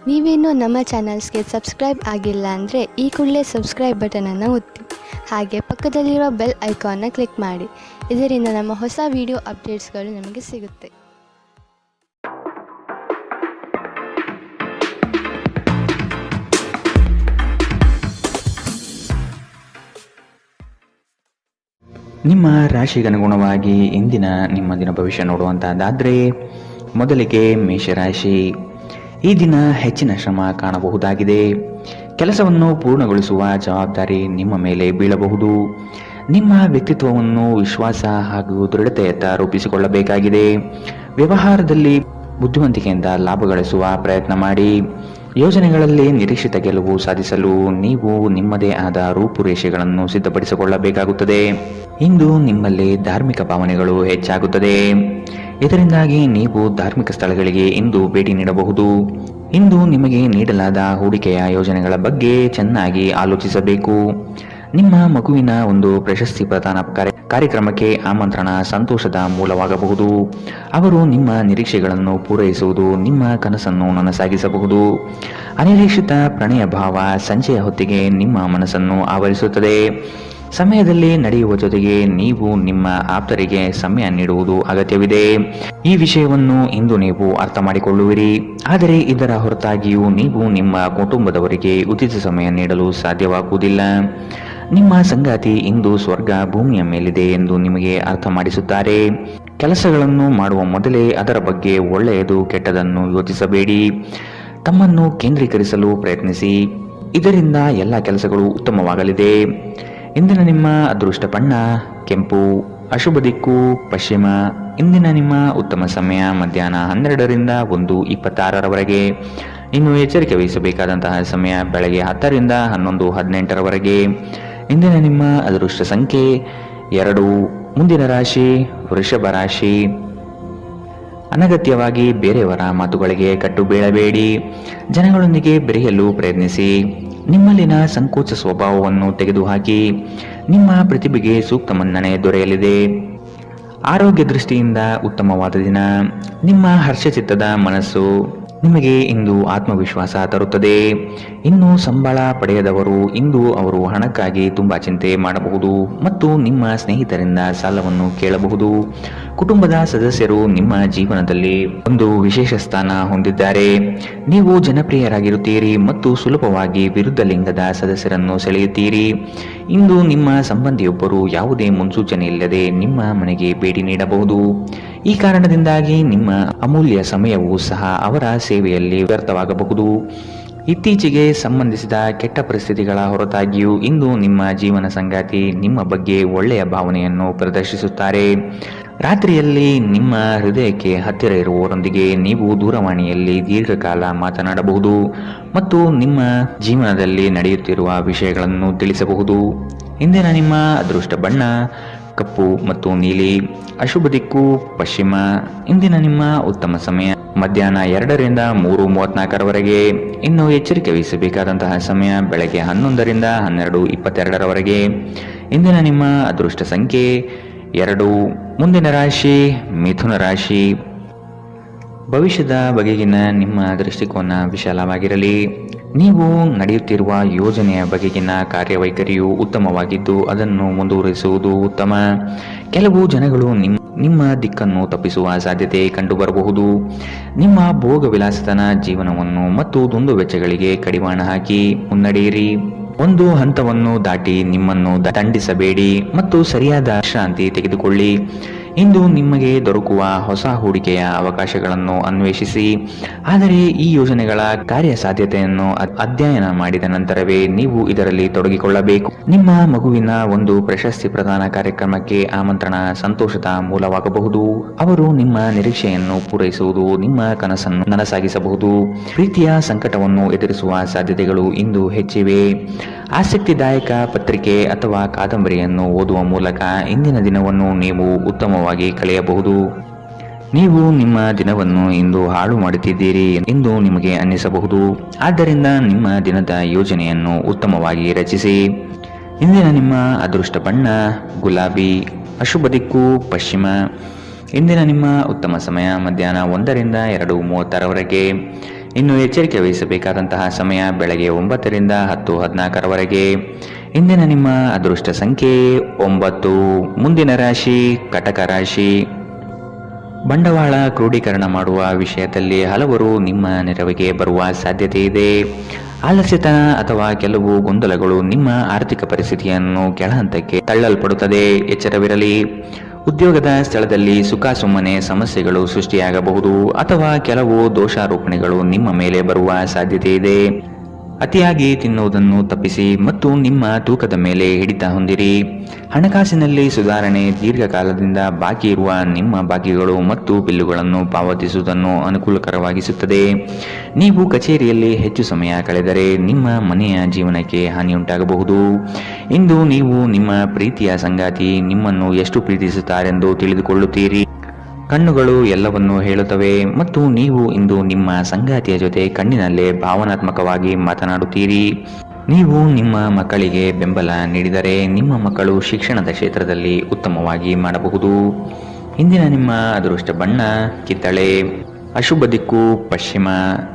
ನೀವೇನೂ ನಮ್ಮ ಚಾನಲ್ಸ್ಗೆ ಸಬ್ಸ್ಕ್ರೈಬ್ ಆಗಿಲ್ಲ ಅಂದರೆ ಈ ಕೂಡಲೇ ಸಬ್ಸ್ಕ್ರೈಬ್ ಬಟನನ್ನು ಒತ್ತಿ. ಹಾಗೆ ಪಕ್ಕದಲ್ಲಿರೋ ಬೆಲ್ ಐಕಾನ್ನ ಕ್ಲಿಕ್ ಮಾಡಿ. ಇದರಿಂದ ನಮ್ಮ ಹೊಸ ವಿಡಿಯೋ ಅಪ್ಡೇಟ್ಸ್ಗಳು ನಿಮಗೆ ಸಿಗುತ್ತೆ. ನಿಮ್ಮ ರಾಶಿಗನುಗುಣವಾಗಿ ಇಂದಿನ ನಿಮ್ಮ ದಿನ ಭವಿಷ್ಯ ನೋಡುವಂತಹದ್ದಾದರೆ ಮೊದಲಿಗೆ ಮೇಷರಾಶಿ. ಈ ದಿನ ಹೆಚ್ಚಿನ ಶ್ರಮ ಕಾಣಬಹುದಾಗಿದೆ. ಕೆಲಸವನ್ನು ಪೂರ್ಣಗೊಳಿಸುವ ಜವಾಬ್ದಾರಿ ನಿಮ್ಮ ಮೇಲೆ ಬೀಳಬಹುದು. ನಿಮ್ಮ ವ್ಯಕ್ತಿತ್ವವನ್ನು ವಿಶ್ವಾಸ ಹಾಗೂ ದೃಢತೆಯತ್ತ ರೂಪಿಸಿಕೊಳ್ಳಬೇಕಾಗಿದೆ. ವ್ಯವಹಾರದಲ್ಲಿ ಬುದ್ಧಿವಂತಿಕೆಯಿಂದ ಲಾಭ ಗಳಿಸುವ ಪ್ರಯತ್ನ ಮಾಡಿ. ಯೋಜನೆಗಳಲ್ಲಿ ನಿರೀಕ್ಷಿತ ಗೆಲುವು ಸಾಧಿಸಲು ನೀವು ನಿಮ್ಮದೇ ಆದ ರೂಪುರೇಷೆಗಳನ್ನು ಸಿದ್ಧಪಡಿಸಿಕೊಳ್ಳಬೇಕಾಗುತ್ತದೆ. ಇಂದು ನಿಮ್ಮಲ್ಲಿ ಧಾರ್ಮಿಕ ಭಾವನೆಗಳು ಹೆಚ್ಚಾಗುತ್ತದೆ. ಇದರಿಂದಾಗಿ ನೀವು ಧಾರ್ಮಿಕ ಸ್ಥಳಗಳಿಗೆ ಇಂದು ಭೇಟಿ ನೀಡಬಹುದು. ಇಂದು ನಿಮಗೆ ನೀಡಲಾದ ಹೂಡಿಕೆಯ ಯೋಜನೆಗಳ ಬಗ್ಗೆ ಚೆನ್ನಾಗಿ ಆಲೋಚಿಸಬೇಕು. ನಿಮ್ಮ ಮಗುವಿನ ಒಂದು ಪ್ರಶಸ್ತಿ ಪ್ರದಾನ ಕಾರ್ಯಕ್ರಮಕ್ಕೆ ಆಮಂತ್ರಣ ಸಂತೋಷದ ಮೂಲವಾಗಬಹುದು. ಅವರು ನಿಮ್ಮ ನಿರೀಕ್ಷೆಗಳನ್ನು ಪೂರೈಸುವುದು ನಿಮ್ಮ ಕನಸನ್ನು ನನಸಾಗಿಸಬಹುದು. ಅನಿರೀಕ್ಷಿತ ಪ್ರಣಯ ಭಾವ ಸಂಜೆಯ ಹೊತ್ತಿಗೆ ನಿಮ್ಮ ಮನಸ್ಸನ್ನು ಆವರಿಸುತ್ತದೆ. ಸಮಯದಲ್ಲಿ ನಡೆಯುವ ಜೊತೆಗೆ ನೀವು ನಿಮ್ಮ ಆಪ್ತರಿಗೆ ಸಮಯ ನೀಡುವುದು ಅಗತ್ಯವಿದೆ. ಈ ವಿಷಯವನ್ನು ಇಂದು ನೀವು ಅರ್ಥ ಮಾಡಿಕೊಳ್ಳುವಿರಿ. ಆದರೆ ಇದರ ಹೊರತಾಗಿಯೂ ನೀವು ನಿಮ್ಮ ಕುಟುಂಬದವರಿಗೆ ಉಚಿತ ಸಮಯ ನೀಡಲು ಸಾಧ್ಯವಾಗುವುದಿಲ್ಲ. ನಿಮ್ಮ ಸಂಗಾತಿ ಇಂದು ಸ್ವರ್ಗ ಭೂಮಿಯ ಮೇಲಿದೆ ಎಂದು ನಿಮಗೆ ಅರ್ಥ ಮಾಡಿಸುತ್ತಾರೆ. ಕೆಲಸಗಳನ್ನು ಮಾಡುವ ಮೊದಲೇ ಅದರ ಬಗ್ಗೆ ಒಳ್ಳೆಯದು ಕೆಟ್ಟದನ್ನು ಯೋಚಿಸಬೇಡಿ. ತಮ್ಮನ್ನು ಕೇಂದ್ರೀಕರಿಸಲು ಪ್ರಯತ್ನಿಸಿ. ಇದರಿಂದ ಎಲ್ಲ ಕೆಲಸಗಳು ಉತ್ತಮವಾಗಲಿದೆ. ಇಂದಿನ ನಿಮ್ಮ ಅದೃಷ್ಟ ಬಣ್ಣ ಕೆಂಪು. ಅಶುಭ ದಿಕ್ಕು ಪಶ್ಚಿಮ. ಇಂದಿನ ನಿಮ್ಮ ಉತ್ತಮ ಸಮಯ ಮಧ್ಯಾಹ್ನ 12ರಿಂದ 1:26ರವರೆಗೆ. ಇನ್ನು ಎಚ್ಚರಿಕೆ ವಹಿಸಬೇಕಾದಂತಹ ಸಮಯ ಬೆಳಗ್ಗೆ 10ರಿಂದ 11:18ರವರೆಗೆ. ಇಂದಿನ ನಿಮ್ಮ ಅದೃಷ್ಟ ಸಂಖ್ಯೆ 2. ಮುಂದಿನ ರಾಶಿ ವೃಷಭ ರಾಶಿ. ಅನಗತ್ಯವಾಗಿ ಬೇರೆಯವರ ಮಾತುಗಳಿಗೆ ಕಟ್ಟು ಬೀಳಬೇಡಿ. ಜನಗಳೊಂದಿಗೆ ಬೆರೆಯಲು ಪ್ರಯತ್ನಿಸಿ. ನಿಮ್ಮಲ್ಲಿನ ಸಂಕೋಚ ಸ್ವಭಾವವನ್ನು ತೆಗೆದುಹಾಕಿ. ನಿಮ್ಮ ಪ್ರತಿಭೆಗೆ ಸೂಕ್ತ ಮನ್ನಣೆ ದೊರೆಯಲಿದೆ. ಆರೋಗ್ಯ ದೃಷ್ಟಿಯಿಂದ ಉತ್ತಮವಾದ ದಿನ. ನಿಮ್ಮ ಹರ್ಷಚಿತ್ತದ ಮನಸ್ಸು ನಿಮಗೆ ಇಂದು ಆತ್ಮವಿಶ್ವಾಸ ತರುತ್ತದೆ. ಇನ್ನು ಸಂಬಳ ಪಡೆಯದವರು ಇಂದು ಅವರು ಹಣಕ್ಕಾಗಿ ತುಂಬಾ ಚಿಂತೆ ಮಾಡಬಹುದು ಮತ್ತು ನಿಮ್ಮ ಸ್ನೇಹಿತರಿಂದ ಸಾಲವನ್ನು ಕೇಳಬಹುದು. ಕುಟುಂಬದ ಸದಸ್ಯರು ನಿಮ್ಮ ಜೀವನದಲ್ಲಿ ಒಂದು ವಿಶೇಷ ಸ್ಥಾನ ಹೊಂದಿದ್ದಾರೆ. ನೀವು ಜನಪ್ರಿಯರಾಗಿರುತ್ತೀರಿ ಮತ್ತು ಸುಲಭವಾಗಿ ವಿರುದ್ಧ ಲಿಂಗದ ಸದಸ್ಯರನ್ನು ಸೆಳೆಯುತ್ತೀರಿ. ಇಂದು ನಿಮ್ಮ ಸಂಬಂಧಿಯೊಬ್ಬರು ಯಾವುದೇ ಮುನ್ಸೂಚನೆ ಇಲ್ಲದೆ ನಿಮ್ಮ ಮನೆಗೆ ಭೇಟಿ ನೀಡಬಹುದು. ಈ ಕಾರಣದಿಂದಾಗಿ ನಿಮ್ಮ ಅಮೂಲ್ಯ ಸಮಯವೂ ಸಹ ಅವರ ಸೇವೆಯಲ್ಲಿ ವ್ಯರ್ಥವಾಗಬಹುದು. ಇತ್ತೀಚೆಗೆ ಸಂಬಂಧಿಸಿದ ಕೆಟ್ಟ ಪರಿಸ್ಥಿತಿಗಳ ಹೊರತಾಗಿಯೂ ಇಂದು ನಿಮ್ಮ ಜೀವನ ಸಂಗಾತಿ ನಿಮ್ಮ ಬಗ್ಗೆ ಒಳ್ಳೆಯ ಭಾವನೆಯನ್ನು ಪ್ರದರ್ಶಿಸುತ್ತಾರೆ. ರಾತ್ರಿಯಲ್ಲಿ ನಿಮ್ಮ ಹೃದಯಕ್ಕೆ ಹತ್ತಿರ ಇರುವವರೊಂದಿಗೆ ನೀವು ದೂರವಾಣಿಯಲ್ಲಿ ದೀರ್ಘಕಾಲ ಮಾತನಾಡಬಹುದು ಮತ್ತು ನಿಮ್ಮ ಜೀವನದಲ್ಲಿ ನಡೆಯುತ್ತಿರುವ ವಿಷಯಗಳನ್ನು ತಿಳಿಸಬಹುದು. ಇಂದಿನ ನಿಮ್ಮ ಅದೃಷ್ಟ ಬಣ್ಣ ಕಪ್ಪು ಮತ್ತು ನೀಲಿ. ಅಶುಭ ದಿಕ್ಕು ಪಶ್ಚಿಮ. ಇಂದಿನ ನಿಮ್ಮ ಉತ್ತಮ ಸಮಯ ಮಧ್ಯಾಹ್ನ 2ರಿಂದ 3:34ರವರೆಗೆ. ಇನ್ನು ಎಚ್ಚರಿಕೆ ವಹಿಸಬೇಕಾದಂತಹ ಸಮಯ ಬೆಳಗ್ಗೆ 11ರಿಂದ 12:22ರವರೆಗೆ. ಇಂದಿನ ನಿಮ್ಮ ಅದೃಷ್ಟ ಸಂಖ್ಯೆ 2. ಮುಂದಿನ ರಾಶಿ ಮಿಥುನ ರಾಶಿ. ಭವಿಷ್ಯದ ಬಗೆಗಿನ ನಿಮ್ಮ ದೃಷ್ಟಿಕೋನ ವಿಶಾಲವಾಗಿರಲಿ. ನೀವು ನಡೆಯುತ್ತಿರುವ ಯೋಜನೆಯ ಬಗೆಗಿನ ಕಾರ್ಯವೈಖರಿಯು ಉತ್ತಮವಾಗಿದ್ದು ಅದನ್ನು ಮುಂದುವರಿಸುವುದು ಉತ್ತಮ. ಕೆಲವು ಜನಗಳು ನಿಮ್ಮ ದಿಕ್ಕನ್ನು ತಪ್ಪಿಸುವ ಸಾಧ್ಯತೆ ಕಂಡುಬರಬಹುದು. ನಿಮ್ಮ ಭೋಗ ವಿಲಾಸತನ ಜೀವನವನ್ನು ಮತ್ತು ದುಂದು ವೆಚ್ಚಗಳಿಗೆ ಕಡಿವಾಣ ಹಾಕಿ ಮುನ್ನಡೆಯಿರಿ. ಒಂದು ಹಂತವನ್ನು ದಾಟಿ ನಿಮ್ಮನ್ನು ದಂಡಿಸಬೇಡಿ ಮತ್ತು ಸರಿಯಾದ ವಿಶ್ರಾಂತಿ ತೆಗೆದುಕೊಳ್ಳಿ. ಇಂದು ನಿಮಗೆ ದೊರಕುವ ಹೊಸ ಹೂಡಿಕೆಯ ಅವಕಾಶಗಳನ್ನು ಅನ್ವೇಷಿಸಿ. ಆದರೆ ಈ ಯೋಜನೆಗಳ ಕಾರ್ಯಸಾಧ್ಯತೆಯನ್ನು ಅಧ್ಯಯನ ಮಾಡಿದ ನಂತರವೇ ನೀವು ಇದರಲ್ಲಿ ತೊಡಗಿಕೊಳ್ಳಬೇಕು. ನಿಮ್ಮ ಮಗುವಿನ ಒಂದು ಪ್ರಶಸ್ತಿ ಪ್ರದಾನ ಕಾರ್ಯಕ್ರಮಕ್ಕೆ ಆಮಂತ್ರಣ ಸಂತೋಷದ ಮೂಲವಾಗಬಹುದು. ಅವರು ನಿಮ್ಮ ನಿರೀಕ್ಷೆಯನ್ನು ಪೂರೈಸುವುದು ನಿಮ್ಮ ಕನಸನ್ನು ನನಸಾಗಿಸಬಹುದು. ಪ್ರೀತಿಯ ಸಂಕಟವನ್ನು ಎದುರಿಸುವ ಸಾಧ್ಯತೆಗಳು ಇಂದು ಹೆಚ್ಚಿವೆ. ಆಸಕ್ತಿದಾಯಕ ಪತ್ರಿಕೆ ಅಥವಾ ಕಾದಂಬರಿಯನ್ನು ಓದುವ ಮೂಲಕ ಇಂದಿನ ದಿನವನ್ನು ನೀವು ಉತ್ತಮವಾಗಿ ಕಳೆಯಬಹುದು. ನೀವು ನಿಮ್ಮ ದಿನವನ್ನು ಇಂದು ಹಾಳು ಮಾಡುತ್ತಿದ್ದೀರಿ ಎಂದು ನಿಮಗೆ ಅನ್ನಿಸಬಹುದು. ಆದ್ದರಿಂದ ನಿಮ್ಮ ದಿನದ ಯೋಜನೆಯನ್ನು ಉತ್ತಮವಾಗಿ ರಚಿಸಿ. ಇಂದಿನ ನಿಮ್ಮ ಅದೃಷ್ಟ ಬಣ್ಣ ಗುಲಾಬಿ. ಅಶುಭ ದಿಕ್ಕು ಪಶ್ಚಿಮ. ಇಂದಿನ ನಿಮ್ಮ ಉತ್ತಮ ಸಮಯ ಮಧ್ಯಾಹ್ನ 1ರಿಂದ 2:30ರವರೆಗೆ. ಇನ್ನು ಎಚ್ಚರಿಕೆ ವಹಿಸಬೇಕಾದಂತಹ ಸಮಯ ಬೆಳಗ್ಗೆ 9ರಿಂದ 10:14ರವರೆಗೆ. ಇಂದಿನ ನಿಮ್ಮ ಅದೃಷ್ಟ ಸಂಖ್ಯೆ 9. ಮುಂದಿನ ರಾಶಿ ಕಟಕ ರಾಶಿ. ಬಂಡವಾಳ ಕ್ರೋಢೀಕರಣ ಮಾಡುವ ವಿಷಯದಲ್ಲಿ ಹಲವರು ನಿಮ್ಮ ನೆರವಿಗೆ ಬರುವ ಸಾಧ್ಯತೆ ಇದೆ. ಆಲಸ್ಯತನ ಅಥವಾ ಕೆಲವು ಗೊಂದಲಗಳು ನಿಮ್ಮ ಆರ್ಥಿಕ ಪರಿಸ್ಥಿತಿಯನ್ನು ಕೆಳಹಂತಕ್ಕೆ ತಳ್ಳಲ್ಪಡುತ್ತದೆ. ಎಚ್ಚರವಿರಲಿ. ಉದ್ಯೋಗದ ಸ್ಥಳದಲ್ಲಿ ಸುಖಾಸುಮ್ಮನೆ ಸಮಸ್ಯೆಗಳು ಸೃಷ್ಟಿಯಾಗಬಹುದು ಅಥವಾ ಕೆಲವು ದೋಷಾರೋಪಣೆಗಳು ನಿಮ್ಮ ಮೇಲೆ ಬರುವ ಸಾಧ್ಯತೆ ಇದೆ. ಅತಿಯಾಗಿ ತಿನ್ನುವುದನ್ನು ತಪ್ಪಿಸಿ ಮತ್ತು ನಿಮ್ಮ ತೂಕದ ಮೇಲೆ ಹಿಡಿತ ಹೊಂದಿರಿ. ಹಣಕಾಸಿನಲ್ಲಿ ಸುಧಾರಣೆ. ದೀರ್ಘಕಾಲದಿಂದ ಬಾಕಿ ಇರುವ ನಿಮ್ಮ ಬಾಕಿಗಳು ಮತ್ತು ಬಿಲ್ಲುಗಳನ್ನು ಪಾವತಿಸುವುದನ್ನು ಅನುಕೂಲಕರವಾಗಿಸುತ್ತದೆ. ನೀವು ಕಚೇರಿಯಲ್ಲಿ ಹೆಚ್ಚು ಸಮಯ ಕಳೆದರೆ ನಿಮ್ಮ ಮನೆಯ ಜೀವನಕ್ಕೆ ಹಾನಿಯುಂಟಾಗಬಹುದು. ಇಂದು ನೀವು ನಿಮ್ಮ ಪ್ರೀತಿಯ ಸಂಗಾತಿ ನಿಮ್ಮನ್ನು ಎಷ್ಟು ಪ್ರೀತಿಸುತ್ತಾರೆಂದು ತಿಳಿದುಕೊಳ್ಳುತ್ತೀರಿ. ಕಣ್ಣುಗಳು ಎಲ್ಲವನ್ನೂ ಹೇಳುತ್ತವೆ ಮತ್ತು ನೀವು ಇಂದು ನಿಮ್ಮ ಸಂಗಾತಿಯ ಜೊತೆ ಕಣ್ಣಿನಲ್ಲೇ ಭಾವನಾತ್ಮಕವಾಗಿ ಮಾತನಾಡುತ್ತೀರಿ. ನೀವು ನಿಮ್ಮ ಮಕ್ಕಳಿಗೆ ಬೆಂಬಲ ನೀಡಿದರೆ ನಿಮ್ಮ ಮಕ್ಕಳು ಶಿಕ್ಷಣದ ಕ್ಷೇತ್ರದಲ್ಲಿ ಉತ್ತಮವಾಗಿ ಮಾಡಬಹುದು. ಇಂದಿನ ನಿಮ್ಮ ಅದೃಷ್ಟ ಬಣ್ಣ ಕಿತ್ತಳೆ. ಅಶುಭ ದಿಕ್ಕು ಪಶ್ಚಿಮ.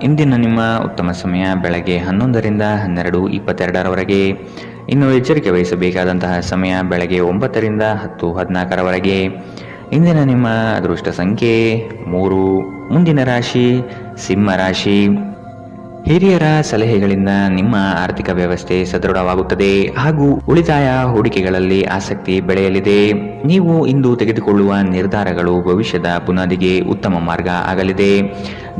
ಇಂದಿನ ನಿಮ್ಮ ಉತ್ತಮ ಸಮಯ ಬೆಳಗ್ಗೆ 11ರಿಂದ 12:22ರವರೆಗೆ. ಇನ್ನು ಎಚ್ಚರಿಕೆ ವಹಿಸಬೇಕಾದಂತಹ ಸಮಯ ಬೆಳಗ್ಗೆ 9ರಿಂದ 10:14ರವರೆಗೆ. ಇಂದಿನ ನಿಮ್ಮ ಅದೃಷ್ಟ ಸಂಖ್ಯೆ 3. ಮುಂದಿನ ರಾಶಿ ಸಿಂಹ ರಾಶಿ. ಹಿರಿಯರ ಸಲಹೆಗಳಿಂದ ನಿಮ್ಮ ಆರ್ಥಿಕ ವ್ಯವಸ್ಥೆ ಸದೃಢವಾಗುತ್ತದೆ ಹಾಗೂ ಉಳಿತಾಯ ಹೂಡಿಕೆಗಳಲ್ಲಿ ಆಸಕ್ತಿ ಬೆಳೆಯಲಿದೆ. ನೀವು ಇಂದು ತೆಗೆದುಕೊಳ್ಳುವ ನಿರ್ಧಾರಗಳು ಭವಿಷ್ಯದ ಬುನಾದಿಗೆ ಉತ್ತಮ ಮಾರ್ಗ ಆಗಲಿದೆ.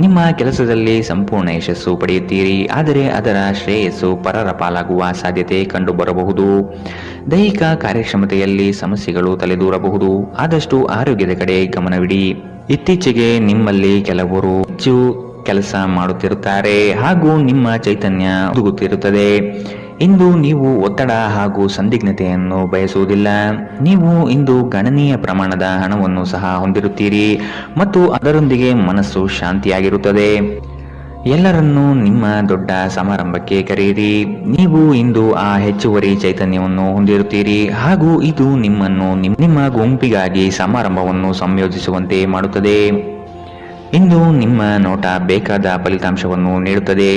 ನಿಮ್ಮ ಕೆಲಸದಲ್ಲಿ ಸಂಪೂರ್ಣ ಯಶಸ್ಸು ಪಡೆಯುತ್ತೀರಿ, ಆದರೆ ಅದರ ಶ್ರೇಯಸ್ಸು ಪರರ ಪಾಲಾಗುವ ಸಾಧ್ಯತೆ ಕಂಡುಬರಬಹುದು. ದೈಹಿಕ ಕಾರ್ಯಕ್ಷಮತೆಯಲ್ಲಿ ಸಮಸ್ಯೆಗಳು ತಲೆದೂರಬಹುದು. ಆದಷ್ಟು ಆರೋಗ್ಯದ ಕಡೆ ಗಮನವಿಡಿ. ಇತ್ತೀಚೆಗೆ ನಿಮ್ಮಲ್ಲಿ ಕೆಲವರು ಹೆಚ್ಚು ಕೆಲಸ ಮಾಡುತ್ತಿರುತ್ತಾರೆ ಹಾಗೂ ನಿಮ್ಮ ಚೈತನ್ಯ ಉದುಗುತ್ತಿರುತ್ತದೆ. ಇಂದು ನೀವು ಒತ್ತಡ ಹಾಗೂ ಸಂದಿಗ್ಧತೆಯನ್ನು ಬಯಸುವುದಿಲ್ಲ. ನೀವು ಇಂದು ಗಣನೀಯ ಪ್ರಮಾಣದ ಹಣವನ್ನು ಸಹ ಹೊಂದಿರುತ್ತೀರಿ ಮತ್ತು ಅದರೊಂದಿಗೆ ಮನಸ್ಸು ಶಾಂತಿಯಾಗಿರುತ್ತದೆ. ಎಲ್ಲರನ್ನೂ ನಿಮ್ಮ ದೊಡ್ಡ ಸಮಾರಂಭಕ್ಕೆ ಕರೆಯಿರಿ. ನೀವು ಇಂದು ಆ ಹೆಚ್ಚುವರಿ ಚೈತನ್ಯವನ್ನು ಹೊಂದಿರುತ್ತೀರಿ ಹಾಗೂ ಇದು ನಿಮ್ಮನ್ನು ನಿಮ್ಮ ಗುಂಪಿಗಾಗಿ ಸಮಾರಂಭವನ್ನು ಸಂಯೋಜಿಸುವಂತೆ ಮಾಡುತ್ತದೆ. ಇಂದು ನಿಮ್ಮ ನೋಟ ಬೇಕಾದ ಫಲಿತಾಂಶವನ್ನು ನೀಡುತ್ತದೆ.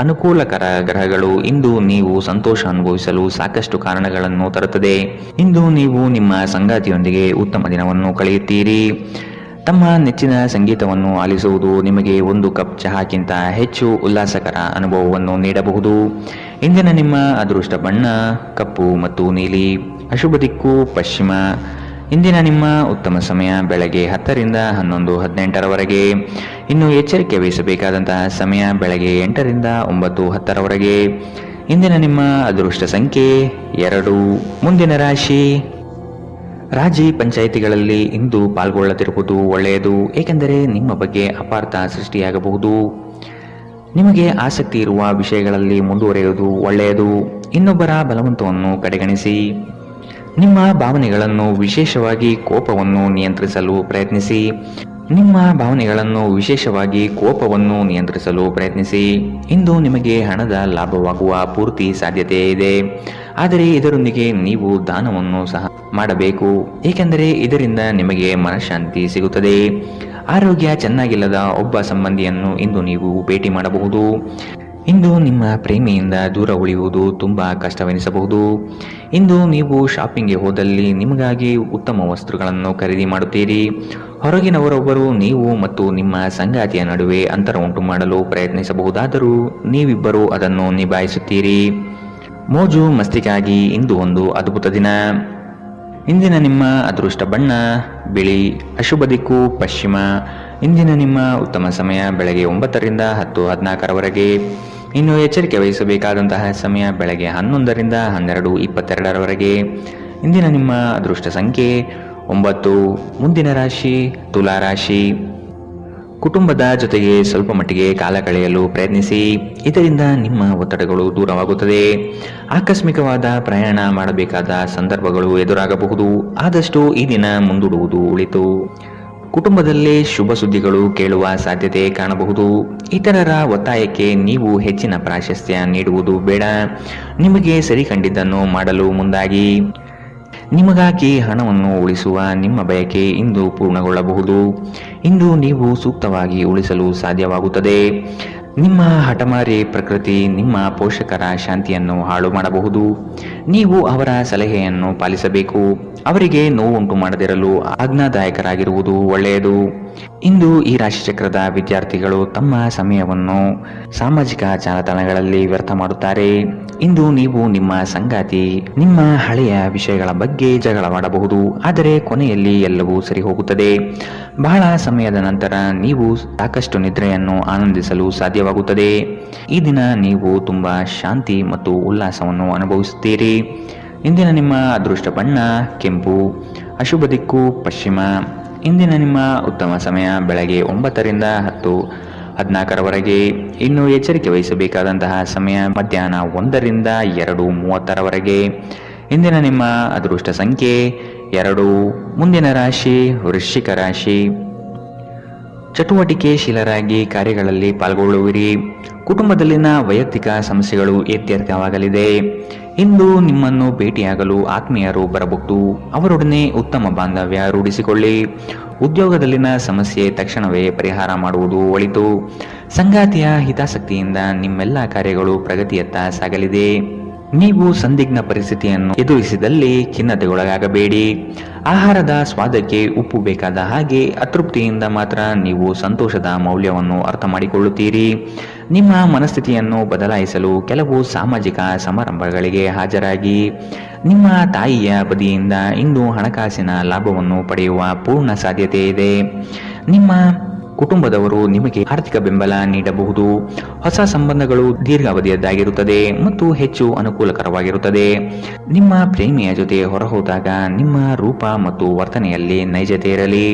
ಅನುಕೂಲಕರ ಗ್ರಹಗಳು ಇಂದು ನೀವು ಸಂತೋಷ ಅನುಭವಿಸಲು ಸಾಕಷ್ಟು ಕಾರಣಗಳನ್ನು ತರುತ್ತದೆ. ಇಂದು ನೀವು ನಿಮ್ಮ ಸಂಗಾತಿಯೊಂದಿಗೆ ಉತ್ತಮ ದಿನವನ್ನು ಕಳೆಯುತ್ತೀರಿ. ತಮ್ಮ ನೆಚ್ಚಿನ ಸಂಗೀತವನ್ನು ಆಲಿಸುವುದು ನಿಮಗೆ ಒಂದು ಕಪ್ ಚಹಾಕ್ಕಿಂತ ಹೆಚ್ಚು ಉಲ್ಲಾಸಕರ ಅನುಭವವನ್ನು ನೀಡಬಹುದು. ಇಂದಿನ ನಿಮ್ಮ ಅದೃಷ್ಟ ಬಣ್ಣ ಕಪ್ಪು ಮತ್ತು ನೀಲಿ. ಅಶುಭ ದಿಕ್ಕು ಪಶ್ಚಿಮ. ಇಂದಿನ ನಿಮ್ಮ ಉತ್ತಮ ಸಮಯ ಬೆಳಗ್ಗೆ 10ರಿಂದ 11:18ರವರೆಗೆ. ಇನ್ನು ಎಚ್ಚರಿಕೆ ವಹಿಸಬೇಕಾದಂತಹ ಸಮಯ ಬೆಳಗ್ಗೆ 8ರಿಂದ 9:10ರವರೆಗೆ. ಇಂದಿನ ನಿಮ್ಮ ಅದೃಷ್ಟ ಸಂಖ್ಯೆ 2. ಮುಂದಿನ ರಾಶಿ ರಾಜಿ ಪಂಚಾಯಿತಿಗಳಲ್ಲಿ ಇಂದು ಪಾಲ್ಗೊಳ್ಳದಿರುವುದು ಒಳ್ಳೆಯದು, ಏಕೆಂದರೆ ನಿಮ್ಮ ಬಗ್ಗೆ ಅಪಾರ್ಥ ಸೃಷ್ಟಿಯಾಗಬಹುದು. ನಿಮಗೆ ಆಸಕ್ತಿ ಇರುವ ವಿಷಯಗಳಲ್ಲಿ ಮುಂದುವರಿಯುವುದು ಒಳ್ಳೆಯದು. ಇನ್ನೊಬ್ಬರ ಬಲವಂತವನ್ನು ಕಡೆಗಣಿಸಿ. ನಿಮ್ಮ ಭಾವನೆಗಳನ್ನು ವಿಶೇಷವಾಗಿ ಕೋಪವನ್ನು ನಿಯಂತ್ರಿಸಲು ಪ್ರಯತ್ನಿಸಿ. ಇಂದು ನಿಮಗೆ ಹಣದ ಲಾಭವಾಗುವ ಪೂರ್ತಿ ಸಾಧ್ಯತೆ ಇದೆ, ಆದರೆ ಇದರೊಂದಿಗೆ ನೀವು ದಾನವನ್ನು ಸಹ ಮಾಡಬೇಕು, ಏಕೆಂದರೆ ಇದರಿಂದ ನಿಮಗೆ ಮನಃಶಾಂತಿ ಸಿಗುತ್ತದೆ. ಆರೋಗ್ಯ ಚೆನ್ನಾಗಿಲ್ಲದ ಒಬ್ಬ ಸಂಬಂಧಿಯನ್ನು ಇಂದು ನೀವು ಭೇಟಿ ಮಾಡಬಹುದು. ಇಂದು ನಿಮ್ಮ ಪ್ರೇಮಿಯಿಂದ ದೂರ ಉಳಿಯುವುದು ತುಂಬಾ ಕಷ್ಟವೆನಿಸಬಹುದು. ಇಂದು ನೀವು ಶಾಪಿಂಗ್ಗೆ ಹೋದಲ್ಲಿ ನಿಮಗಾಗಿ ಉತ್ತಮ ವಸ್ತುಗಳನ್ನು ಖರೀದಿ ಮಾಡುತ್ತೀರಿ. ಹೊರಗಿನವರೊಬ್ಬರು ನೀವು ಮತ್ತು ನಿಮ್ಮ ಸಂಗಾತಿಯ ನಡುವೆ ಅಂತರ ಉಂಟು ಮಾಡಲು ಪ್ರಯತ್ನಿಸಬಹುದಾದರೂ ನೀವಿಬ್ಬರು ಅದನ್ನು ನಿಭಾಯಿಸುತ್ತೀರಿ. ಮೋಜು ಮಸ್ತಿಗಾಗಿ ಇಂದು ಒಂದು ಅದ್ಭುತ ದಿನ. ಇಂದಿನ ನಿಮ್ಮ ಅದೃಷ್ಟ ಬಣ್ಣ ಬಿಳಿ. ಅಶುಭ ದಿಕ್ಕು ಪಶ್ಚಿಮ. ಇಂದಿನ ನಿಮ್ಮ ಉತ್ತಮ ಸಮಯ ಬೆಳಗ್ಗೆ 9ರಿಂದ 10:14ರವರೆಗೆ. ಇನ್ನು ಎಚ್ಚರಿಕೆ ವಹಿಸಬೇಕಾದಂತಹ ಸಮಯ ಬೆಳಗ್ಗೆ 11ರಿಂದ 12:22ರವರೆಗೆ. ಇಂದಿನ ನಿಮ್ಮ ಅದೃಷ್ಟ ಸಂಖ್ಯೆ 9. ಮುಂದಿನ ರಾಶಿ ತುಲಾ ರಾಶಿ. ಕುಟುಂಬದ ಜೊತೆಗೆ ಸ್ವಲ್ಪ ಮಟ್ಟಿಗೆ ಕಾಲ ಕಳೆಯಲು ಪ್ರಯತ್ನಿಸಿ, ಇದರಿಂದ ನಿಮ್ಮ ಒತ್ತಡಗಳು ದೂರವಾಗುತ್ತದೆ. ಆಕಸ್ಮಿಕವಾದ ಪ್ರಯಾಣ ಮಾಡಬೇಕಾದ ಸಂದರ್ಭಗಳು ಎದುರಾಗಬಹುದು, ಆದಷ್ಟು ಈ ದಿನ ಮುಂದೂಡುವುದು ಒಳಿತು. ಕುಟುಂಬದಲ್ಲಿ ಶುಭ ಸುದ್ದಿಗಳು ಕೇಳುವ ಸಾಧ್ಯತೆ ಕಾಣಬಹುದು. ಇತರರ ಒತ್ತಾಯಕ್ಕೆ ನೀವು ಹೆಚ್ಚಿನ ಪ್ರಾಶಸ್ತ್ಯ ನೀಡುವುದು ಬೇಡ. ನಿಮಗೆ ಸರಿ ಕಂಡಿದ್ದನ್ನು ಮಾಡಲು ಮುಂದಾಗಿ. ನಿಮಗಾಗಿ ಹಣವನ್ನು ಉಳಿಸುವ ನಿಮ್ಮ ಬಯಕೆ ಇಂದು ಪೂರ್ಣಗೊಳ್ಳಬಹುದು. ಇಂದು ನೀವು ಸೂಕ್ತವಾಗಿ ಉಳಿಸಲು ಸಾಧ್ಯವಾಗುತ್ತದೆ. ನಿಮ್ಮ ಹಠಮಾರಿ ಪ್ರಕೃತಿ ನಿಮ್ಮ ಪೋಷಕರ ಶಾಂತಿಯನ್ನು ಹಾಳು ಮಾಡಬಹುದು. ನೀವು ಅವರ ಸಲಹೆಯನ್ನು ಪಾಲಿಸಬೇಕು. ಅವರಿಗೆ ನೋವುಂಟು ಮಾಡದಿರಲು ಆಜ್ಞಾದಾಯಕರಾಗಿರುವುದು ಒಳ್ಳೆಯದು. ಇಂದು ಈ ರಾಶಿಚಕ್ರದ ವಿದ್ಯಾರ್ಥಿಗಳು ತಮ್ಮ ಸಮಯವನ್ನು ಸಾಮಾಜಿಕ ಜಾಲತಾಣಗಳಲ್ಲಿ ವ್ಯರ್ಥ ಮಾಡುತ್ತಾರೆ. ಇಂದು ನೀವು ನಿಮ್ಮ ಸಂಗಾತಿ ನಿಮ್ಮ ಹಳೆಯ ವಿಷಯಗಳ ಬಗ್ಗೆ ಜಗಳವಾಡಬಹುದು, ಆದರೆ ಕೊನೆಯಲ್ಲಿ ಎಲ್ಲವೂ ಸರಿ ಹೋಗುತ್ತದೆ. ಬಹಳ ಸಮಯದ ನಂತರ ನೀವು ಸಾಕಷ್ಟು ನಿದ್ರೆಯನ್ನು ಆನಂದಿಸಲು ಸಾಧ್ಯವಾಗುತ್ತದೆ. ಈ ದಿನ ನೀವು ತುಂಬಾ ಶಾಂತಿ ಮತ್ತು ಉಲ್ಲಾಸವನ್ನು ಅನುಭವಿಸುತ್ತೀರಿ. ಇಂದಿನ ನಿಮ್ಮ ಅದೃಷ್ಟ ಬಣ್ಣ ಕೆಂಪು, ಅಶುಭ ದಿಕ್ಕು ಪಶ್ಚಿಮ. ಇಂದಿನ ನಿಮ್ಮ ಉತ್ತಮ ಸಮಯ ಬೆಳಗ್ಗೆ 9 ರಿಂದ 10:14 ಇನ್ನು ಎಚ್ಚರಿಕೆ ವಹಿಸಬೇಕಾದಂತಹ ಸಮಯ ಮಧ್ಯಾಹ್ನ 1 ರಿಂದ 2:30 ಇಂದಿನ ನಿಮ್ಮ ಅದೃಷ್ಟ ಸಂಖ್ಯೆ 2. ಮುಂದಿನ ರಾಶಿ ವೃಶ್ಚಿಕ ರಾಶಿ. ಚಟುವಟಿಕೆಶೀಲರಾಗಿ ಕಾರ್ಯಗಳಲ್ಲಿ ಪಾಲ್ಗೊಳ್ಳುವಿರಿ. ಕುಟುಂಬದಲ್ಲಿನ ವೈಯಕ್ತಿಕ ಸಮಸ್ಯೆಗಳು ಇತ್ಯರ್ಥವಾಗಲಿದೆ. ಇಂದು ನಿಮ್ಮನ್ನು ಭೇಟಿಯಾಗಲು ಆತ್ಮೀಯರು ಬರಬಹುದು. ಅವರೊಡನೆ ಉತ್ತಮ ಬಾಂಧವ್ಯ ರೂಢಿಸಿಕೊಳ್ಳಿ. ಉದ್ಯೋಗದಲ್ಲಿನ ಸಮಸ್ಯೆ ತಕ್ಷಣವೇ ಪರಿಹಾರ ಮಾಡುವುದು ಒಳಿತು. ಸಂಗಾತಿಯ ಹಿತಾಸಕ್ತಿಯಿಂದ ನಿಮ್ಮೆಲ್ಲ ಕಾರ್ಯಗಳು ಪ್ರಗತಿಯತ್ತ ಸಾಗಲಿದೆ. ನೀವು ಸಂದಿಗ್ಧ ಪರಿಸ್ಥಿತಿಯನ್ನು ಎದುರಿಸಿದಲ್ಲಿ ಖಿನ್ನತೆಗೊಳಗಾಗಬೇಡಿ. ಆಹಾರದ ಸ್ವಾದಕ್ಕೆ ಉಪ್ಪು ಬೇಕಾದ ಹಾಗೆ ಅತೃಪ್ತಿಯಿಂದ ಮಾತ್ರ ನೀವು ಸಂತೋಷದ ಮೌಲ್ಯವನ್ನು ಅರ್ಥ ಮಾಡಿಕೊಳ್ಳುತ್ತೀರಿ. ನಿಮ್ಮ ಮನಸ್ಥಿತಿಯನ್ನು ಬದಲಾಯಿಸಲು ಕೆಲವು ಸಾಮಾಜಿಕ ಸಮಾರಂಭಗಳಿಗೆ ಹಾಜರಾಗಿ. ನಿಮ್ಮ ತಾಯಿಯ ಬದಿಯಿಂದ ಇಂದು ಹಣಕಾಸಿನ ಲಾಭವನ್ನು ಪಡೆಯುವ ಪೂರ್ಣ ಸಾಧ್ಯತೆ ಇದೆ. ನಿಮ್ಮ ಕುಟುಂಬದವರು ನಿಮಗೆ ಆರ್ಥಿಕ ಬೆಂಬಲ ನೀಡಬಹುದು. ಹೊಸ ಸಂಬಂಧಗಳು ದೀರ್ಘಾವಧಿಯದ್ದಾಗಿರುತ್ತದೆ ಮತ್ತು ಹೆಚ್ಚು ಅನುಕೂಲಕರವಾಗಿರುತ್ತದೆ. ನಿಮ್ಮ ಪ್ರೇಮಿಯ ಜೊತೆ ಹೊರಹೋದಾಗ ನಿಮ್ಮ ರೂಪ ಮತ್ತು ವರ್ತನೆಯಲ್ಲಿ ನೈಜತೆ ಇರಲಿ.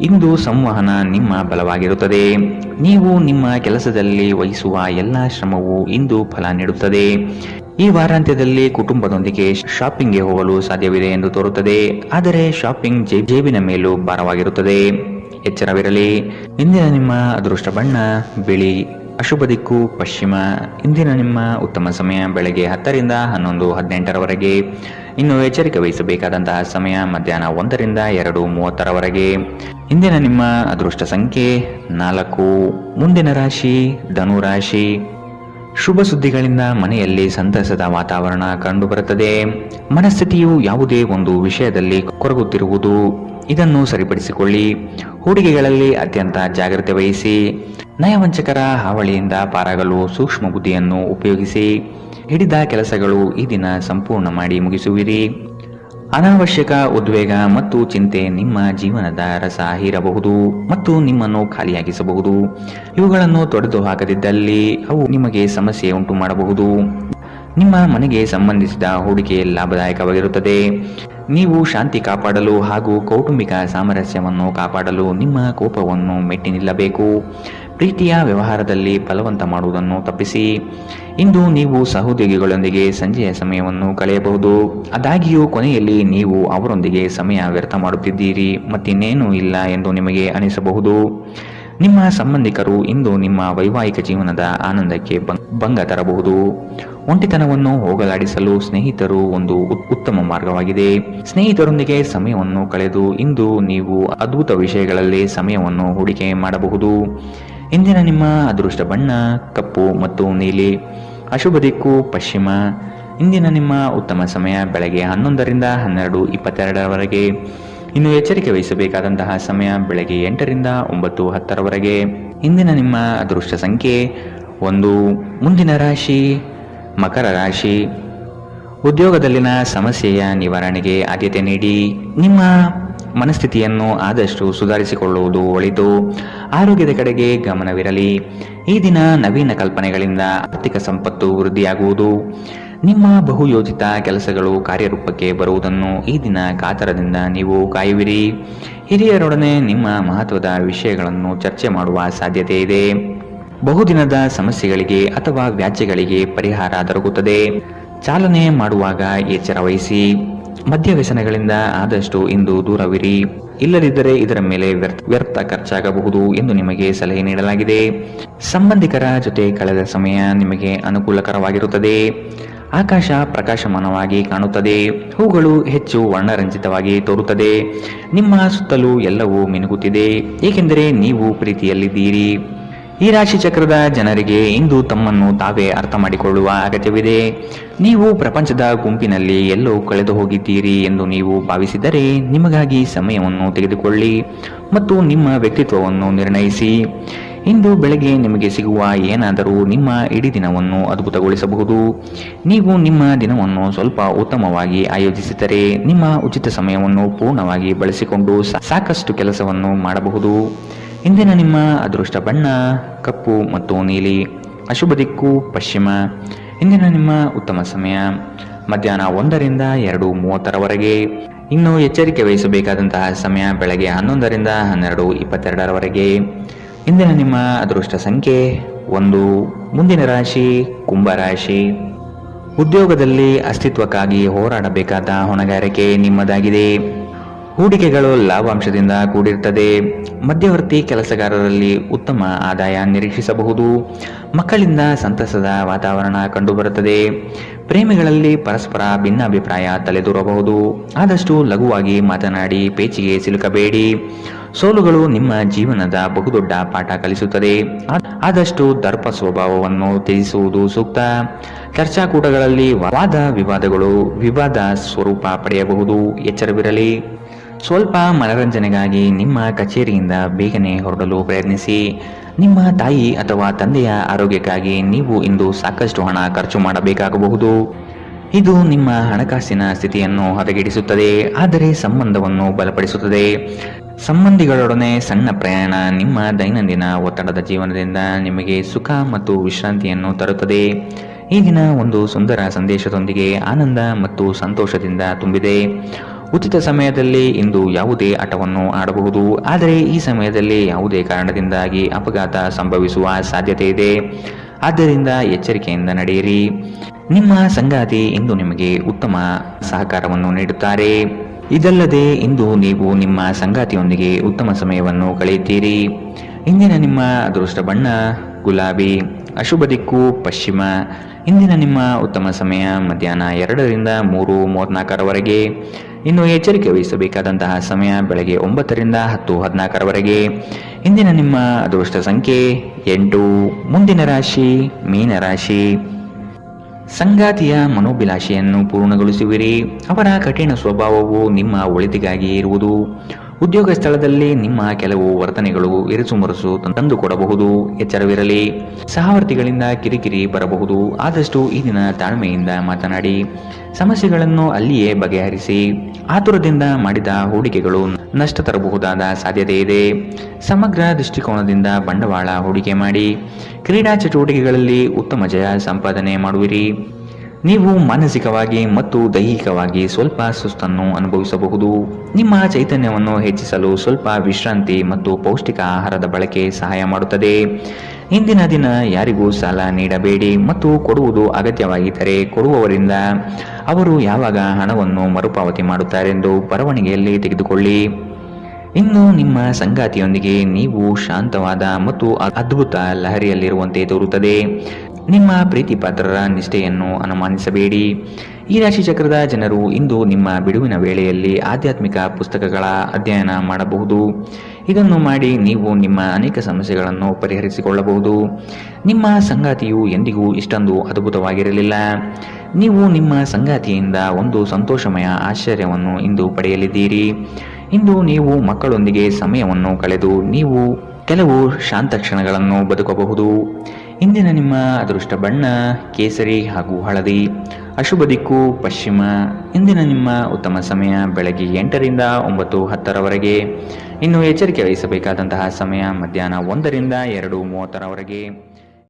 ಇಂದು ಸಂವಹನ ನಿಮ್ಮ ಬಲವಾಗಿರುತ್ತದೆ. ನೀವು ನಿಮ್ಮ ಕೆಲಸದಲ್ಲಿ ವಹಿಸುವ ಎಲ್ಲ ಶ್ರಮವು ಇಂದು ಫಲ ನೀಡುತ್ತದೆ. ಈ ವಾರಾಂತ್ಯದಲ್ಲಿ ಕುಟುಂಬದೊಂದಿಗೆ ಶಾಪಿಂಗ್ಗೆ ಹೋಗಲು ಸಾಧ್ಯವಿದೆ ಎಂದು ತೋರುತ್ತದೆ, ಆದರೆ ಶಾಪಿಂಗ್ ಜೇಬಿನ ಮೇಲೂ ಭಾರವಾಗಿರುತ್ತದೆ. ಎಚ್ಚರವಿರಲಿ. ಇಂದಿನ ನಿಮ್ಮ ಅದೃಷ್ಟ ಬಣ್ಣ ಬಿಳಿ, ಅಶುಭ ದಿಕ್ಕು ಪಶ್ಚಿಮ. ಇಂದಿನ ನಿಮ್ಮ ಉತ್ತಮ ಸಮಯ ಬೆಳಗ್ಗೆ 10 ರಿಂದ 11:18 ಇನ್ನು ಎಚ್ಚರಿಕೆ ವಹಿಸಬೇಕಾದಂತಹ ಸಮಯ ಮಧ್ಯಾಹ್ನ 1 ರಿಂದ 2:30 ಇಂದಿನ ನಿಮ್ಮ ಅದೃಷ್ಟ ಸಂಖ್ಯೆ 4. ಮುಂದಿನ ರಾಶಿ ಧನುರಾಶಿ. ಶುಭ ಸುದ್ದಿಗಳಿಂದ ಮನೆಯಲ್ಲಿ ಸಂತಸದ ವಾತಾವರಣ ಕಂಡುಬರುತ್ತದೆ. ಮನಸ್ಥಿತಿಯು ಯಾವುದೇ ಒಂದು ವಿಷಯದಲ್ಲಿ ಕೊರಗುತ್ತಿರುವುದು, ಇದನ್ನು ಸರಿಪಡಿಸಿಕೊಳ್ಳಿ. ಹೂಡಿಕೆಗಳಲ್ಲಿ ಅತ್ಯಂತ ಜಾಗ್ರತೆ ವಹಿಸಿ. ನಯವಂಚಕರ ಹಾವಳಿಯಿಂದ ಪಾರಾಗಲು ಸೂಕ್ಷ್ಮ ಬುದ್ಧಿಯನ್ನು ಉಪಯೋಗಿಸಿ. ಹಿಡಿದ ಕೆಲಸಗಳು ಈ ದಿನ ಸಂಪೂರ್ಣ ಮಾಡಿ ಮುಗಿಸುವಿರಿ. ಅನಾವಶ್ಯಕ ಉದ್ವೇಗ ಮತ್ತು ಚಿಂತೆ ನಿಮ್ಮ ಜೀವನದ ರಸ ಹೀರಬಹುದು ಮತ್ತು ನಿಮ್ಮನ್ನು ಖಾಲಿಯಾಗಿಸಬಹುದು. ಇವುಗಳನ್ನು ತೊಡೆದು ಹಾಕದಿದ್ದಲ್ಲಿ ಅವು ನಿಮಗೆ ಸಮಸ್ಯೆ ಉಂಟು ಮಾಡಬಹುದು. ನಿಮ್ಮ ಮನೆಗೆ ಸಂಬಂಧಿಸಿದ ಹೂಡಿಕೆ ಲಾಭದಾಯಕವಾಗಿರುತ್ತದೆ. ನೀವು ಶಾಂತಿ ಕಾಪಾಡಲು ಹಾಗೂ ಕೌಟುಂಬಿಕ ಸಾಮರಸ್ಯವನ್ನು ಕಾಪಾಡಲು ನಿಮ್ಮ ಕೋಪವನ್ನು ಮೆಟ್ಟಿ ನಿಲ್ಲಬೇಕು. ಪ್ರೀತಿಯ ವ್ಯವಹಾರದಲ್ಲಿ ಬಲವಂತ ಮಾಡುವುದನ್ನು ತಪ್ಪಿಸಿ. ಇಂದು ನೀವು ಸಹೋದ್ಯೋಗಿಗಳೊಂದಿಗೆ ಸಂಜೆಯ ಸಮಯವನ್ನು ಕಳೆಯಬಹುದು. ಆದಾಗ್ಯೂ ಕೊನೆಯಲ್ಲಿ ನೀವು ಅವರೊಂದಿಗೆ ಸಮಯ ವ್ಯರ್ಥ ಮಾಡುತ್ತಿದ್ದೀರಿ, ಮತ್ತಿನ್ನೇನೂ ಇಲ್ಲ ಎಂದು ನಿಮಗೆ ಅನಿಸಬಹುದು. ನಿಮ್ಮ ಸಂಬಂಧಿಕರು ಇಂದು ನಿಮ್ಮ ವೈವಾಹಿಕ ಜೀವನದ ಆನಂದಕ್ಕೆ ಭಂಗ ತರಬಹುದು. ಒಂಟಿತನವನ್ನು ಹೋಗಲಾಡಿಸಲು ಸ್ನೇಹಿತರು ಒಂದು ಉತ್ತಮ ಮಾರ್ಗವಾಗಿದೆ. ಸ್ನೇಹಿತರೊಂದಿಗೆ ಸಮಯವನ್ನು ಕಳೆದು ಇಂದು ನೀವು ಅದ್ಭುತ ವಿಷಯಗಳಲ್ಲಿ ಸಮಯವನ್ನು ಹೂಡಿಕೆ ಮಾಡಬಹುದು. ಇಂದಿನ ನಿಮ್ಮ ಅದೃಷ್ಟ ಬಣ್ಣ ಕಪ್ಪು ಮತ್ತು ನೀಲಿ, ಅಶುಭ ದಿಕ್ಕು ಪಶ್ಚಿಮ. ಇಂದಿನ ನಿಮ್ಮ ಉತ್ತಮ ಸಮಯ ಬೆಳಗ್ಗೆ 11 ರಿಂದ 12:22 ಇನ್ನು ಎಚ್ಚರಿಕೆ ವಹಿಸಬೇಕಾದಂತಹ ಸಮಯ ಬೆಳಗ್ಗೆ 8 ರಿಂದ 9:10 ಇಂದಿನ ನಿಮ್ಮ ಅದೃಷ್ಟ ಸಂಖ್ಯೆ 1. ಮುಂದಿನ ರಾಶಿ ಮಕರ ರಾಶಿ. ಉದ್ಯೋಗದಲ್ಲಿನ ಸಮಸ್ಯೆಯ ನಿವಾರಣೆಗೆ ಆದ್ಯತೆ ನೀಡಿ. ನಿಮ್ಮ ಮನಸ್ಥಿತಿಯನ್ನು ಆದಷ್ಟು ಸುಧಾರಿಸಿಕೊಳ್ಳುವುದು ಒಳಿತು. ಆರೋಗ್ಯದ ಕಡೆಗೆ ಗಮನವಿರಲಿ. ಈ ದಿನ ನವೀನ ಕಲ್ಪನೆಗಳಿಂದ ಆರ್ಥಿಕ ಸಂಪತ್ತು ವೃದ್ಧಿಯಾಗುವುದು. ನಿಮ್ಮ ಬಹುಯೋಜಿತ ಕೆಲಸಗಳು ಕಾರ್ಯರೂಪಕ್ಕೆ ಬರುವುದನ್ನು ಈ ದಿನ ಕಾತರದಿಂದ ನೀವು ಕಾಯುವಿರಿ. ಹಿರಿಯರೊಡನೆ ನಿಮ್ಮ ಮಹತ್ವದ ವಿಷಯಗಳನ್ನು ಚರ್ಚೆ ಮಾಡುವ ಸಾಧ್ಯತೆ ಇದೆ. ಬಹುದಿನದ ಸಮಸ್ಯೆಗಳಿಗೆ ಅಥವಾ ವ್ಯಾಜ್ಯಗಳಿಗೆ ಪರಿಹಾರ ದೊರಕುತ್ತದೆ. ಚಾಲನೆ ಮಾಡುವಾಗ ಎಚ್ಚರ ವಹಿಸಿ. ಮದ್ಯ ವ್ಯಸನಗಳಿಂದ ಆದಷ್ಟು ಇಂದು ದೂರವಿರಿ. ಇಲ್ಲದಿದ್ದರೆ ಇದರ ಮೇಲೆ ವ್ಯರ್ಥ ಖರ್ಚಾಗಬಹುದು ಎಂದು ನಿಮಗೆ ಸಲಹೆ ನೀಡಲಾಗಿದೆ. ಸಂಬಂಧಿಕರ ಜೊತೆ ಕಳೆದ ಸಮಯ ನಿಮಗೆ ಅನುಕೂಲಕರವಾಗಿರುತ್ತದೆ. ಆಕಾಶ ಪ್ರಕಾಶಮಾನವಾಗಿ ಕಾಣುತ್ತದೆ. ಹೂಗಳು ಹೆಚ್ಚು ವರ್ಣರಂಜಿತವಾಗಿ ತೋರುತ್ತದೆ. ನಿಮ್ಮ ಸುತ್ತಲೂ ಎಲ್ಲವೂ ಮಿನುಗುತ್ತಿದೆ, ಏಕೆಂದರೆ ನೀವು ಪ್ರೀತಿಯಲ್ಲಿದ್ದೀರಿ. ಈ ರಾಶಿ ಚಕ್ರದ ಜನರಿಗೆ ಇಂದು ತಮ್ಮನ್ನು ತಾವೇ ಅರ್ಥ ಮಾಡಿಕೊಳ್ಳುವ ಅಗತ್ಯವಿದೆ. ನೀವು ಪ್ರಪಂಚದ ಗುಂಪಿನಲ್ಲಿ ಎಲ್ಲೋ ಕಳೆದು ಹೋಗಿದ್ದೀರಿ ಎಂದು ನೀವು ಭಾವಿಸಿದರೆ ನಿಮಗಾಗಿ ಸಮಯವನ್ನು ತೆಗೆದುಕೊಳ್ಳಿ ಮತ್ತು ನಿಮ್ಮ ವ್ಯಕ್ತಿತ್ವವನ್ನು ನಿರ್ಣಯಿಸಿ. ಇಂದು ಬೆಳಗ್ಗೆ ನಿಮಗೆ ಸಿಗುವ ಏನಾದರೂ ನಿಮ್ಮ ಇಡೀ ದಿನವನ್ನು ಅದ್ಭುತಗೊಳಿಸಬಹುದು. ನೀವು ನಿಮ್ಮ ದಿನವನ್ನು ಸ್ವಲ್ಪ ಉತ್ತಮವಾಗಿ ಆಯೋಜಿಸಿದರೆ ನಿಮ್ಮ ಉಚಿತ ಸಮಯವನ್ನು ಪೂರ್ಣವಾಗಿ ಬಳಸಿಕೊಂಡು ಸಾಕಷ್ಟು ಕೆಲಸವನ್ನು ಮಾಡಬಹುದು. ಇಂದಿನ ನಿಮ್ಮ ಅದೃಷ್ಟ ಬಣ್ಣ ಕಪ್ಪು ಮತ್ತು ನೀಲಿ. ಅಶುಭ ದಿಕ್ಕು ಪಶ್ಚಿಮ. ಇಂದಿನ ನಿಮ್ಮ ಉತ್ತಮ ಸಮಯ ಮಧ್ಯಾಹ್ನ 1ರಿಂದ 2:30ರವರೆಗೆ. ಇನ್ನು ಎಚ್ಚರಿಕೆ ವಹಿಸಬೇಕಾದಂತಹ ಸಮಯ ಬೆಳಗ್ಗೆ 11ರಿಂದ 12:22ರವರೆಗೆ. ಇಂದಿನ ನಿಮ್ಮ ಅದೃಷ್ಟ ಸಂಖ್ಯೆ 1. ಮುಂದಿನ ರಾಶಿ ಕುಂಭರಾಶಿ. ಉದ್ಯೋಗದಲ್ಲಿ ಅಸ್ತಿತ್ವಕ್ಕಾಗಿ ಹೋರಾಡಬೇಕಾದ ಹೊಣೆಗಾರಿಕೆ ನಿಮ್ಮದಾಗಿದೆ. ಹೂಡಿಕೆಗಳು ಲಾಭಾಂಶದಿಂದ ಕೂಡಿರುತ್ತದೆ. ಮಧ್ಯವರ್ತಿ ಕೆಲಸಗಾರರಲ್ಲಿ ಉತ್ತಮ ಆದಾಯ ನಿರೀಕ್ಷಿಸಬಹುದು. ಮಕ್ಕಳಿಂದ ಸಂತಸದ ವಾತಾವರಣ ಕಂಡುಬರುತ್ತದೆ. ಪ್ರೇಮಿಗಳಲ್ಲಿ ಪರಸ್ಪರ ಭಿನ್ನಾಭಿಪ್ರಾಯ ತಲೆದೂರಬಹುದು. ಆದಷ್ಟು ಲಘುವಾಗಿ ಮಾತನಾಡಿ ಪೇಚಿಗೆ ಸಿಲುಕಬೇಡಿ. ಸೋಲುಗಳು ನಿಮ್ಮ ಜೀವನದ ಬಹುದೊಡ್ಡ ಪಾಠ ಕಲಿಸುತ್ತದೆ. ಆದಷ್ಟು ದರ್ಪ ಸ್ವಭಾವವನ್ನು ತ್ಯಜಿಸುವುದು ಸೂಕ್ತ. ಚರ್ಚಾಕೂಟಗಳಲ್ಲಿ ವಾದ ವಿವಾದಗಳು ವಿವಾದ ಸ್ವರೂಪ ಪಡೆಯಬಹುದು. ಎಚ್ಚರವಿರಲಿ. ಸ್ವಲ್ಪ ಮನರಂಜನೆಗಾಗಿ ನಿಮ್ಮ ಕಚೇರಿಯಿಂದ ಬೇಗನೆ ಹೊರಡಲು ಪ್ರಯತ್ನಿಸಿ. ನಿಮ್ಮ ತಾಯಿ ಅಥವಾ ತಂದೆಯ ಆರೋಗ್ಯಕ್ಕಾಗಿ ನೀವು ಇಂದು ಸಾಕಷ್ಟು ಹಣ ಖರ್ಚು ಮಾಡಬೇಕಾಗಬಹುದು. ಇದು ನಿಮ್ಮ ಹಣಕಾಸಿನ ಸ್ಥಿತಿಯನ್ನು ಹದಗೆಡಿಸುತ್ತದೆ, ಆದರೆ ಸಂಬಂಧವನ್ನು ಬಲಪಡಿಸುತ್ತದೆ. ಸಂಬಂಧಿಗಳೊಡನೆ ಸಣ್ಣ ಪ್ರಯಾಣ ನಿಮ್ಮ ದೈನಂದಿನ ಒತ್ತಡದ ಜೀವನದಿಂದ ನಿಮಗೆ ಸುಖ ಮತ್ತು ವಿಶ್ರಾಂತಿಯನ್ನು ತರುತ್ತದೆ. ಈ ದಿನ ಒಂದು ಸುಂದರ ಸಂದೇಶದೊಂದಿಗೆ ಆನಂದ ಮತ್ತು ಸಂತೋಷದಿಂದ ತುಂಬಿದೆ. ಉಚಿತ ಸಮಯದಲ್ಲಿ ಇಂದು ಯಾವುದೇ ಆಟವನ್ನು ಆಡಬಹುದು, ಆದರೆ ಈ ಸಮಯದಲ್ಲಿ ಯಾವುದೇ ಕಾರಣದಿಂದಾಗಿ ಅಪಘಾತ ಸಂಭವಿಸುವ ಸಾಧ್ಯತೆ ಇದೆ. ಆದ್ದರಿಂದ ಎಚ್ಚರಿಕೆಯಿಂದ ನಡೆಯಿರಿ. ನಿಮ್ಮ ಸಂಗಾತಿ ಇಂದು ನಿಮಗೆ ಉತ್ತಮ ಸಹಕಾರವನ್ನು ನೀಡುತ್ತಾರೆ. ಇದಲ್ಲದೆ ಇಂದು ನೀವು ನಿಮ್ಮ ಸಂಗಾತಿಯೊಂದಿಗೆ ಉತ್ತಮ ಸಮಯವನ್ನು ಕಳೆಯುತ್ತೀರಿ. ಇಂದಿನ ನಿಮ್ಮ ಅದೃಷ್ಟ ಬಣ್ಣ ಗುಲಾಬಿ. ಅಶುಭ ದಿಕ್ಕು ಪಶ್ಚಿಮ. ಇಂದಿನ ನಿಮ್ಮ ಉತ್ತಮ ಸಮಯ ಮಧ್ಯಾಹ್ನ 2ರಿಂದ 3:34ರವರೆಗೆ. ಇನ್ನು ಎಚ್ಚರಿಕೆ ವಹಿಸಬೇಕಾದಂತಹ ಸಮಯ ಬೆಳಗ್ಗೆ 9ರಿಂದ 10:14ರವರೆಗೆ. ಇಂದಿನ ನಿಮ್ಮ ಅದೃಷ್ಟ ಸಂಖ್ಯೆ 8. ಮುಂದಿನ ರಾಶಿ ಮೀನರಾಶಿ. ಸಂಗಾತಿಯ ಮನೋಭಿಲಾಷೆಯನ್ನು ಪೂರ್ಣಗೊಳಿಸುವಿರಿ. ಅವರ ಕಠಿಣ ಸ್ವಭಾವವು ನಿಮ್ಮ ಒಳಿತಿಗಾಗಿ ಇರುವುದು. ಉದ್ಯೋಗ ಸ್ಥಳದಲ್ಲಿ ನಿಮ್ಮ ಕೆಲವು ವರ್ತನೆಗಳು ಇರಿಸುಮುರುಸು ತಂದುಕೊಡಬಹುದು. ಎಚ್ಚರವಿರಲಿ. ಸಹವರ್ತಿಗಳಿಂದ ಕಿರಿಕಿರಿ ಬರಬಹುದು. ಆದಷ್ಟು ಈ ದಿನ ತಾಳ್ಮೆಯಿಂದ ಮಾತನಾಡಿ ಸಮಸ್ಯೆಗಳನ್ನು ಅಲ್ಲಿಯೇ ಬಗೆಹರಿಸಿ. ಆತುರದಿಂದ ಮಾಡಿದ ಹೂಡಿಕೆಗಳು ನಷ್ಟ ತರಬಹುದಾದ ಸಾಧ್ಯತೆ ಇದೆ. ಸಮಗ್ರ ದೃಷ್ಟಿಕೋನದಿಂದ ಬಂಡವಾಳ ಹೂಡಿಕೆ ಮಾಡಿ. ಕ್ರೀಡಾ ಚಟುವಟಿಕೆಗಳಲ್ಲಿ ಉತ್ತಮ ಜಯ ಸಂಪಾದನೆ ಮಾಡುವಿರಿ. ನೀವು ಮಾನಸಿಕವಾಗಿ ಮತ್ತು ದೈಹಿಕವಾಗಿ ಸ್ವಲ್ಪ ಸುಸ್ತನ್ನು ಅನುಭವಿಸಬಹುದು. ನಿಮ್ಮ ಚೈತನ್ಯವನ್ನು ಹೆಚ್ಚಿಸಲು ಸ್ವಲ್ಪ ವಿಶ್ರಾಂತಿ ಮತ್ತು ಪೌಷ್ಟಿಕ ಆಹಾರದ ಬಳಕೆ ಸಹಾಯ ಮಾಡುತ್ತದೆ. ಇಂದಿನ ದಿನ ಯಾರಿಗೂ ಸಾಲ ನೀಡಬೇಡಿ ಮತ್ತು ಕೊಡುವುದು ಅಗತ್ಯವಾಗಿದ್ದರೆ ಕೊಡುವವರಿಂದ ಅವರು ಯಾವಾಗ ಹಣವನ್ನು ಮರುಪಾವತಿ ಮಾಡುತ್ತಾರೆಂದು ಬರವಣಿಗೆಯಲ್ಲಿ ತೆಗೆದುಕೊಳ್ಳಿ. ಇನ್ನು ನಿಮ್ಮ ಸಂಗಾತಿಯೊಂದಿಗೆ ನೀವು ಶಾಂತವಾದ ಮತ್ತು ಅದ್ಭುತ ಲಹರಿಯಲ್ಲಿರುವಂತೆ ತೋರುತ್ತದೆ. ನಿಮ್ಮ ಪ್ರೀತಿ ಪಾತ್ರರ ನಿಷ್ಠೆಯನ್ನು ಅನುಮಾನಿಸಬೇಡಿ. ಈ ರಾಶಿ ಚಕ್ರದ ಜನರು ಇಂದು ನಿಮ್ಮ ಬಿಡುವಿನ ವೇಳೆಯಲ್ಲಿ ಆಧ್ಯಾತ್ಮಿಕ ಪುಸ್ತಕಗಳ ಅಧ್ಯಯನ ಮಾಡಬಹುದು. ಇದನ್ನು ಮಾಡಿ ನೀವು ನಿಮ್ಮ ಅನೇಕ ಸಮಸ್ಯೆಗಳನ್ನು ಪರಿಹರಿಸಿಕೊಳ್ಳಬಹುದು. ನಿಮ್ಮ ಸಂಗಾತಿಯು ಎಂದಿಗೂ ಇಷ್ಟೊಂದು ಅದ್ಭುತವಾಗಿರಲಿಲ್ಲ. ನೀವು ನಿಮ್ಮ ಸಂಗಾತಿಯಿಂದ ಒಂದು ಸಂತೋಷಮಯ ಆಶ್ಚರ್ಯವನ್ನು ಇಂದು ಪಡೆಯಲಿದ್ದೀರಿ. ಇಂದು ನೀವು ಮಕ್ಕಳೊಂದಿಗೆ ಸಮಯವನ್ನು ಕಳೆದು ನೀವು ಕೆಲವು ಶಾಂತ ಕ್ಷಣಗಳನ್ನು ಬದುಕಬಹುದು. ಇಂದಿನ ನಿಮ್ಮ ಅದೃಷ್ಟ ಬಣ್ಣ ಕೇಸರಿ ಹಾಗೂ ಹಳದಿ. ಅಶುಭ ದಿಕ್ಕು ಪಶ್ಚಿಮ. ಇಂದಿನ ನಿಮ್ಮ ಉತ್ತಮ ಸಮಯ ಬೆಳಗ್ಗೆ 8ರಿಂದ 9:10ರವರೆಗೆ. ಇನ್ನು ಎಚ್ಚರಿಕೆ ವಹಿಸಬೇಕಾದಂತಹ ಸಮಯ ಮಧ್ಯಾಹ್ನ 1ರಿಂದ 2:30ರವರೆಗೆ.